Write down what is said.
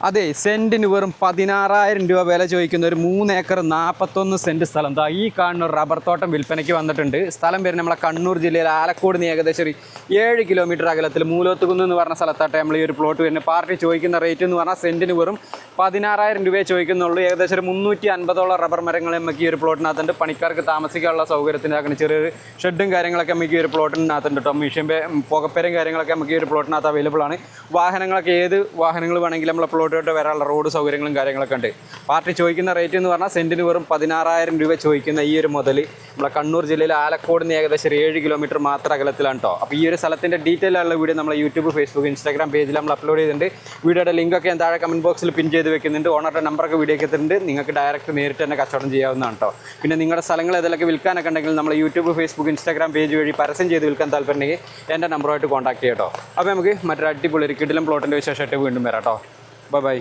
അതെ, സെന്റിന് വെറും 16,000 രൂപ വില ചോദിക്കുന്ന ഒരു 3 ഏക്കർ 41 സെന്റ് സ്ഥലം. ഈ കാണുന്ന റബ്ബർ തോട്ടം വിൽപ്പനയ്ക്ക് വന്നിട്ടുണ്ട്. സ്ഥലം വരുന്നത് നമ്മളെ കണ്ണൂർ ജില്ലയിൽ ആലക്കോട് നിന്ന് ഏകദേശം ഒരു 7 കിലോമീറ്റർ അകലത്തിൽ മൂലോത്തുകുന്ന് എന്ന് പറഞ്ഞ സ്ഥലത്തായിട്ട് നമ്മൾ ഈ ഒരു പ്ലോട്ട് വരുന്നത്. പാർട്ടി ചോദിക്കുന്ന റേറ്റ് എന്ന് പറഞ്ഞാൽ സെന്റിന് വെറും 16,000 രൂപയെ ചോദിക്കുന്നുള്ളൂ. ഏകദേശം ഒരു 350ഓളം റബ്ബർ മരങ്ങൾ നമുക്ക് ഈ ഒരു പ്ലോട്ടിനകത്തുണ്ട്. പണിക്കാർക്ക് താമസിക്കാനുള്ള സൗകര്യത്തിനാക്കുന്ന ചെറിയൊരു ഷെഡും കാര്യങ്ങളൊക്കെ നമുക്ക് ഈ ഒരു പ്ലോട്ടിനകത്തുണ്ട് കേട്ടോ. മിഷ്യൻ പുകപ്പേരും കാര്യങ്ങളൊക്കെ നമുക്ക് ഈ ഒരു പ്ലോട്ടിനകത്ത് അവൈലബിൾ ആണ്. വാഹനങ്ങളൊക്കെ ഏത് വാഹനങ്ങൾ വേണമെങ്കിലും നമ്മളെ പ്ലോട്ടോട്ട് വരാനുള്ള റോഡ് സൗകര്യങ്ങളും കാര്യങ്ങളൊക്കെ ഉണ്ട്. പാർട്ടി ചോദിക്കുന്ന റേറ്റ് എന്ന് പറഞ്ഞാൽ സെന്റിന് വെറും 16,000 രൂപ ചോദിക്കുന്ന ഈ ഒരു മുതൽ നമ്മളെ കണ്ണൂർ ജില്ലയിൽ ആലക്കോട് നിന്ന് ഏകദേശം 7 കിലോമീറ്റർ മാത്രം അകലത്തിലാണ് കേട്ടോ. അപ്പോൾ ഈ ഒരു സ്ഥലത്തിൻ്റെ ഡീറ്റെയിൽ ആയുള്ള വീഡിയോ നമ്മൾ യൂട്യൂബ്, ഫേസ്ബുക്ക്, ഇൻസ്റ്റാഗ്രാം പേജിൽ നമ്മൾ അപ്ലോഡ് ചെയ്തിട്ടുണ്ട്. വീഡിയോയുടെ ലിങ്കൊക്കെ ഞാൻ താഴെ കമൻറ്റ് ബോക്സിൽ പിൻ ചെയ്ത് വെക്കുന്നുണ്ട്. ഓണറുടെ നമ്പറൊക്കെ വീഡിയോക്ക് എത്തുന്നുണ്ട്. നിങ്ങൾക്ക് ഡയറക്റ്റ് നേരിട്ട് തന്നെ കച്ചവടം ചെയ്യാവുന്നതാണ് കേട്ടോ. പിന്നെ നിങ്ങളുടെ സ്ഥലങ്ങൾ ഏതൊക്കെ വിൽക്കാനൊക്കെ ഉണ്ടെങ്കിൽ നമ്മൾ യൂട്യൂബ്, ഫേസ്ബുക്ക്, ഇൻസ്റ്റാഗ്രാം പേജ് വഴി പരസ്യം ചെയ്ത് വിൽക്കാൻ താല്പര്യമുണ്ടെങ്കിൽ എൻ്റെ നമ്പറുമായിട്ട് കോൺടാക്ട് ചെയ്യാം കേട്ടോ. അപ്പോൾ നമുക്ക് മറ്റൊരു അടിപൊളി ഒരു കിടിലം പ്ലോട്ടിൻ്റെ വിശേഷമായിട്ട് വീണ്ടും വരാം കേട്ടോ. ബൈ.